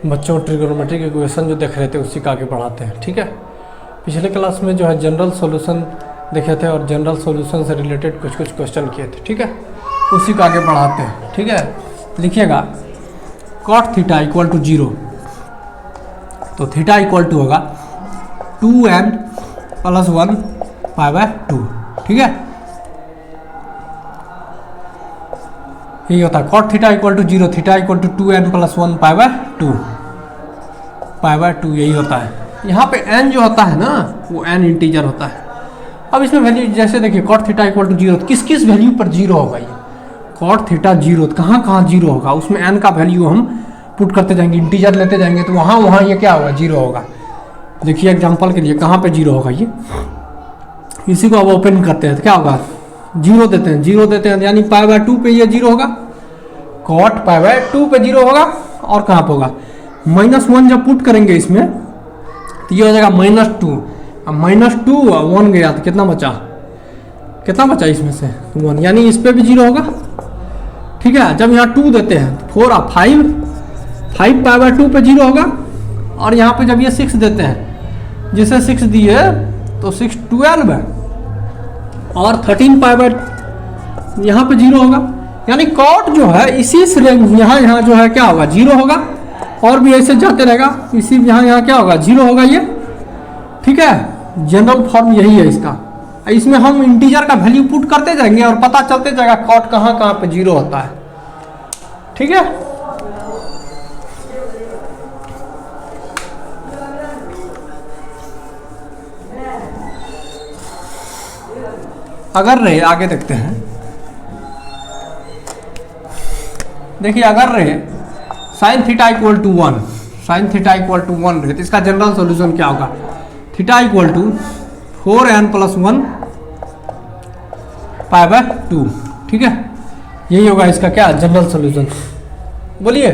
बच्चों trigonometric equation जो देख रहे थे उसी का आगे बढ़ाते हैं। ठीक है, पिछले क्लास में जो है जनरल सॉल्यूशन देखे थे और जनरल सॉल्यूशन से रिलेटेड कुछ क्वेश्चन किए थे। ठीक है, उसी को आगे बढ़ाते हैं। ठीक है, लिखिएगा cot थीटा इक्वल टू 0, तो थीटा इक्वल टू होगा 2n प्लस 1 पाई बाय 2। ठीक है, यही होता है cot theta equal to 0, theta equal to 2n plus 1 pi by 2, pi by 2 यही होता है। यहाँ पे n जो होता है ना वो n इंटीजर होता है। अब इसमें वैल्यू जैसे देखिए cot थीटा इक्वल टू 0, किस किस वैल्यू पर 0 होगा ये cot थीटा 0, कहाँ कहाँ 0 होगा, उसमें n का वैल्यू हम पुट करते जाएंगे, इंटीजर लेते जाएंगे तो वहाँ वहाँ ये क्या होगा 0 होगा। देखिए एग्जांपल के लिए कहाँ पे 0 होगा ये, इसी को अब ओपन करते हैं तो क्या होगा 0 देते हैं, 0 देते हैं यानी पाई बाय 2 पे ये 0 होगा, cot पाई बाय 2 पे 0 होगा। और कहाँ पे होगा -1 जब पुट करेंगे इसमें तो ये हो जाएगा -2, अब -2 और 1 गया तो कितना बचा, कितना बचा इसमें से 1, यानी इस पे भी 0 होगा। ठीक है, जब यहाँ 2 देते हैं 4 और 5 पाई बाय 2 पे 0 होगा। और यहाँ पे जब ये 6 देते हैं, जिसे 6 दिए तो 6 12 है और 13 पाई बाय यहाँ पे 0 होगा, यानी cot जो है इसी रेंज यहाँ जो है क्या होगा 0 होगा, और भी ऐसे जाते रहेगा, इसी यहाँ क्या होगा 0 होगा ये। ठीक है, जनरल फॉर्म यही है इसका। इसमें हम इंटीजर का वैल्यू पुट करते जाएंगे और पता चलते जाएगा cot कहाँ कहाँ पे 0 होता है। ठीक है, अगर रहे आगे देखते हैं, देखिए अगर रहे sine theta equal to 1, sine theta equal to 1 रहे तो इसका जनरल सॉल्यूशन क्या होगा, theta equal to 4n plus 1 pi by 2। ठीक है, यही होगा इसका क्या जनरल सॉल्यूशन। बोलिए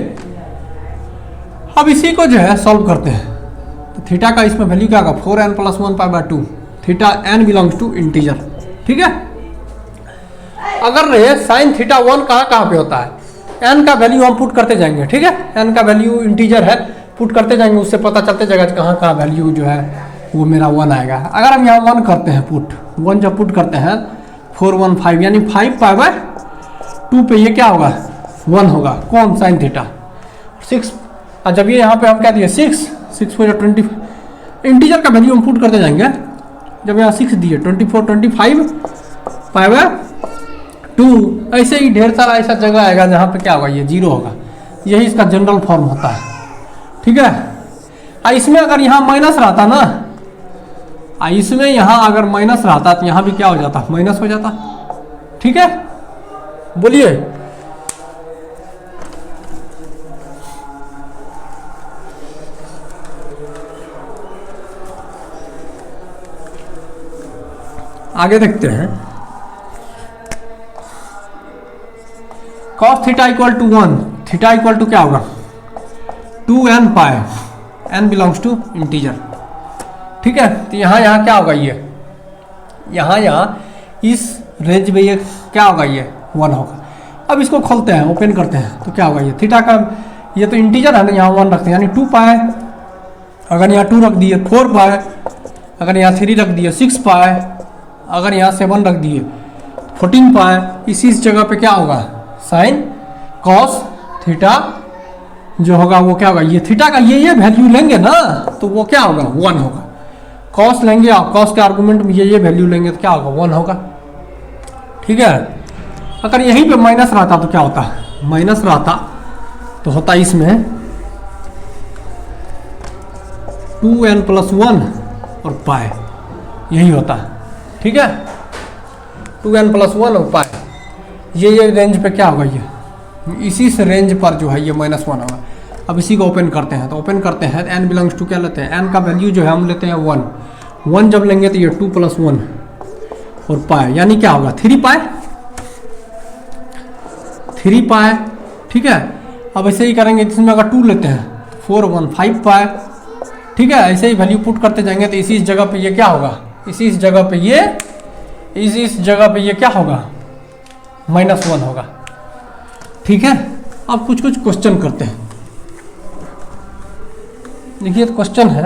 अब इसी को जो है सॉल्व करते हैं, तो थीटा का इसमें वैल्यू क्या होगा 4n plus 1 pi by 2, theta n belongs to integer. ठीक है, अगर रहे साइन थीटा 1 कहाँ कहाँ पे होता है, n का वैल्यू हम पुट करते जाएंगे। ठीक है, n का वैल्यू इंटीजर है, पुट करते जाएंगे, उससे पता चलते जाएगा कहाँ कहाँ वैल्यू जो है वो मेरा 1 आएगा। अगर हम यहाँ 1 करते हैं पुट, 1 जब पुट करते हैं 4 1 5 यानी 5 पाई बाय 2 पे ये क्या होगा 1 होगा, कौन साइन थीटा 6। और जब ये यहाँ पे हम क्या दिए 6 4 20, इंटीजर का वैल्यू हम पुट करते जाएंगे, जब यहाँ 6 दिए 24 25 पाई बाय 2, ऐसे ही ढेर सारा ऐसा जगह आएगा जहाँ पे क्या होगा ये 0 होगा। यही इसका जनरल फॉर्म होता है। ठीक है, इसमें अगर यहाँ माइनस रहता ना, इसमें यहाँ अगर माइनस रहता तो यहाँ भी क्या हो जाता माइनस हो जाता। ठीक है, बोलिए आगे देखते हैं, cos theta equal to 1, theta equal to क्या होगा 2n pi, n belongs to integer. ठीक है, तो यहाँ क्या होगा ये यहाँ इस रेंज में ये क्या होगा ये 1 होगा। अब इसको खोलते हैं, ओपन करते हैं तो क्या होगा ये थीटा का, ये तो इंटीजर है ना, यहाँ 1 रखते हैं यानी 2 पाई, अगर यहाँ 2 रख दिए 4 पाई, अगर यहाँ 3 रख दिए 6 पाई, अगर यहाँ 7 रख दिए 14 पाई, इसी जगह पे क्या होगा साइन कॉस थीटा जो होगा वो क्या होगा, ये थीटा का ये वैल्यू लेंगे ना तो वो क्या होगा 1 होगा। कॉस लेंगे और कॉस के आर्गूमेंट में ये वैल्यू लेंगे तो क्या होगा 1 होगा। ठीक है, अगर यहीं पे माइनस रहता तो क्या होता, माइनस रहता तो होता इसमें 2n प्लस 1 और पाई, यही होता है। ठीक है, 2n प्लस 1 और पाई, ये रेंज पे क्या होगा, ये इसी से रेंज पर जो है ये -1 होगा। अब इसी को ओपन करते हैं, तो ओपन करते हैं n बिलोंग्स टू क्या लेते हैं, n का वैल्यू जो है हम लेते हैं 1 जब लेंगे तो ये 2 प्लस 1 और पाई, यानी क्या होगा 3 पाई। ठीक है, अब ऐसे ही करेंगे, इसमें अगर 2 लेते हैं 4 1 5 पाई। ठीक है, ऐसे ही वैल्यू पुट करते जाएंगे तो इसी जगह पे ये क्या होगा, इसी जगह पे ये क्या होगा -1 होगा। ठीक है, अब कुछ क्वेश्चन करते हैं। देखिए क्वेश्चन है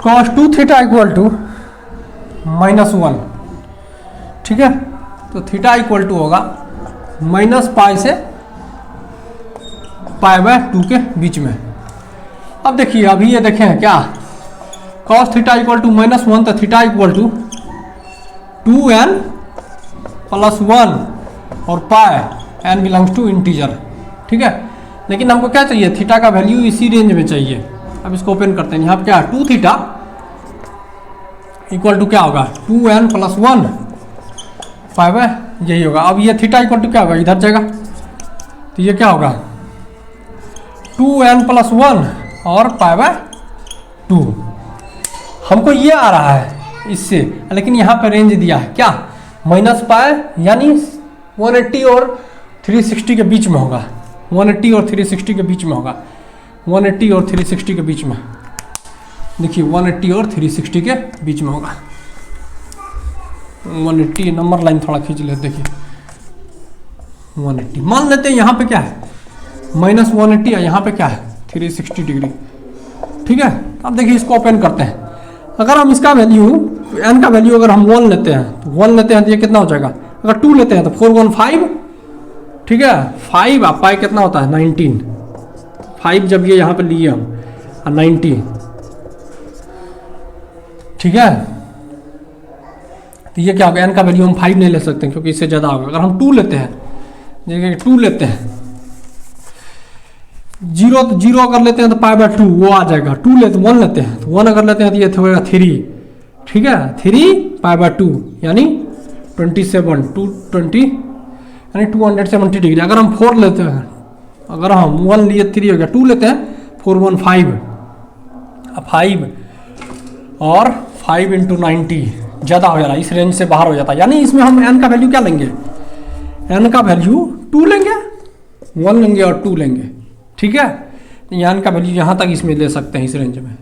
cos 2 थीटा इक्वल टू -1, ठीक है। तो थीटा इक्वल टू होगा -π से π/2 के बीच में। अब देखिए, अभी ये देखें क्या, cos थीटा इक्वल टू -1, तो थीटा इक्वल टू 2n + 1 और पाई, n बिलोंग्स टू इंटीजर, ठीक है। लेकिन हमको क्या चाहिए, थीटा का वैल्यू इसी रेंज में चाहिए। अब इसको ओपन करते हैं। यहाँ पे क्या है, 2 थीटा इक्वल टू क्या होगा, 2n + 1 पाई, यही होगा। अब ये थीटा इक्वल टू क्या होगा, इधर जाएगा, तो ये क्या होगा 2n + 1 और π/2। हमको ये आ रहा है इससे, लेकिन यहाँ पे रेंज दिया है क्या, -π, यानी 180 और 360 के बीच में होगा, 180 और 360 के बीच में होगा, 180 और 360 के बीच में। देखिए 180 और 360 के बीच में होगा। 180 नंबर लाइन थोड़ा खींच लेते, देखिए 180 मान लेते हैं। यहाँ पे क्या है -180 है, यहाँ पे क्या है 360 डिग्री, ठीक है। अब देखिए इसको ओपन करते हैं। अगर हम इसका वैल्यू, n का वैल्यू अगर हम 1 लेते हैं तो 1 लेते हैं तो ये कितना हो जाएगा, अगर 2 लेते हैं तो 415, ठीक है। 5 आप पाई कितना होता है 19, 5 जब ये यहाँ पे लिए हम 90, ठीक है। तो ये क्या होगा, n का वैल्यू हम 5 नहीं ले सकते क्योंकि इससे ज़्यादा होगा। अगर हम 2 लेते हैं, देखिए 2 लेते हैं, 0 अगर लेते हैं तो π/2 वो आ जाएगा। 2 लेते 1 लेते हैं तो 1 अगर लेते हैं तो ये होगा 3, ठीक है। 3 π/2 यानी 27, 220 यानी 270 डिग्री। अगर हम 4 लेते हैं, अगर हम 1 लिए 3 हो गया, 2 लेते हैं 415, 5 और 5 × 90 ज़्यादा हो जा रहा है, इस रेंज से बाहर हो जाता है। यानी इसमें हम n का वैल्यू क्या लेंगे, n का वैल्यू 2 लेंगे, 1 लेंगे और 2 लेंगे, ठीक है। n का वैल्यू यहाँ तक इसमें ले सकते हैं, इस रेंज में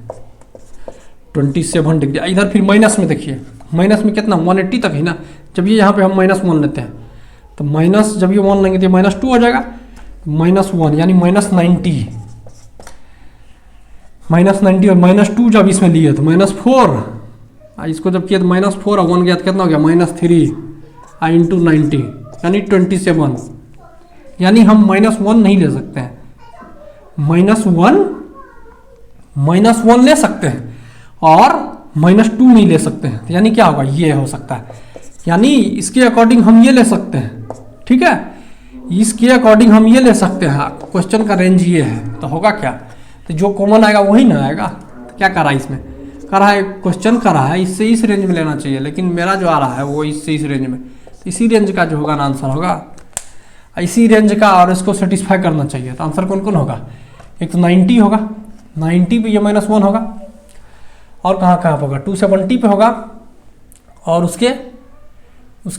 27 डिग्री। इधर फिर माइनस में देखिए, माइनस में कितना 180 तक है ना। जब ये यहाँ पे हम -1 लेते हैं तो माइनस, जब ये 1 लेंगे तो -2 हो जाएगा, -1 यानी -90, और -2 जब इसमें लिए तो -4, इसको जब किया तो -4 और 1 गया तो कितना हो गया -3 × 90 यानी 27। यानी हम -1 नहीं ले सकते हैं, -1 ले सकते हैं और -2 नहीं ले सकते हैं। तो यानी क्या होगा, ये हो सकता है। यानी इसके अकॉर्डिंग हम ये ले सकते हैं, ठीक है। इसके अकॉर्डिंग हम ये ले सकते हैं। क्वेश्चन का रेंज ये है, तो होगा क्या, तो जो कॉमन आएगा वही ना आएगा। तो क्या करा इसमें, करा है क्वेश्चन करा है इससे इस रेंज में लेना चाहिए, लेकिन मेरा जो आ रहा है वो इससे इस रेंज में, तो इसी रेंज का जो होगा ना आंसर होगा, इसी रेंज का, और इसको सेटिस्फाई करना चाहिए। तो आंसर कौन कौन होगा, एक तो 90 होगा, 90 पे ये -1 होगा, और कहाँ कहाँ होगा 270 पे होगा, और उसके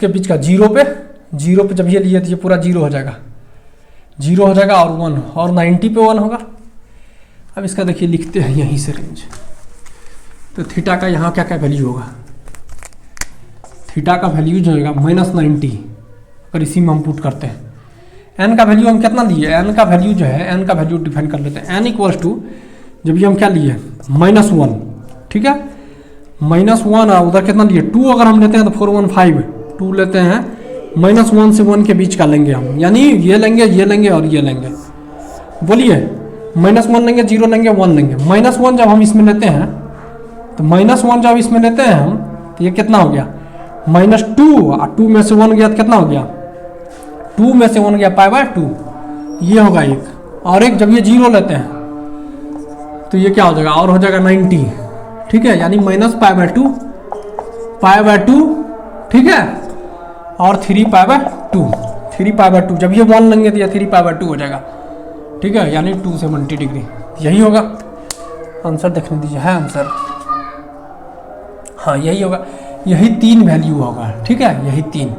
बीच का 0 पे जब ये लिए तो ये पूरा 0 हो जाएगा, 0 हो जाएगा, और 1, और 90 पे 1 होगा। अब इसका देखिए लिखते हैं यहीं से रेंज। तो थीटा का यहाँ क्या क्या वैल्यू होगा, थीटा का वैल्यू जो होगा -90, अगर इसी में हम पुट करते हैं। n का वैल्यू हम कितना लिए, n का वैल्यू जो है, n का वैल्यू डिफाइन कर लेते हैं। n इक्वल्स टू, जब ये हम क्या लिए -1, ठीक है, -1, और उधर कितना लिए 2, अगर हम लेते हैं तो 415, 2 लेते हैं, -1 से 1 के बीच का लेंगे हम, यानी ये लेंगे और ये लेंगे। बोलिए -1 लेंगे, 0 लेंगे, 1 लेंगे। -1 जब हम इसमें लेते हैं तो -1 जब इसमें लेते हैं हम, तो ये कितना हो गया -2, और 2 में से 1 गया तो कितना हो गया, 2 में से 1 गया π/2, ये होगा एक। और एक जब ये 0 लेते हैं तो ये क्या हो जाएगा, और हो जाएगा 90, ठीक है। यानी -π/2, ठीक है, और 3π/2, जब ये 1 लेंगे तो ये 3π/2 हो जाएगा, ठीक है। यानी 270 डिग्री, यही होगा आंसर। देखने दीजिए, है आंसर, हाँ यही होगा, यही 3 वैल्यू होगा, ठीक है, यही 3।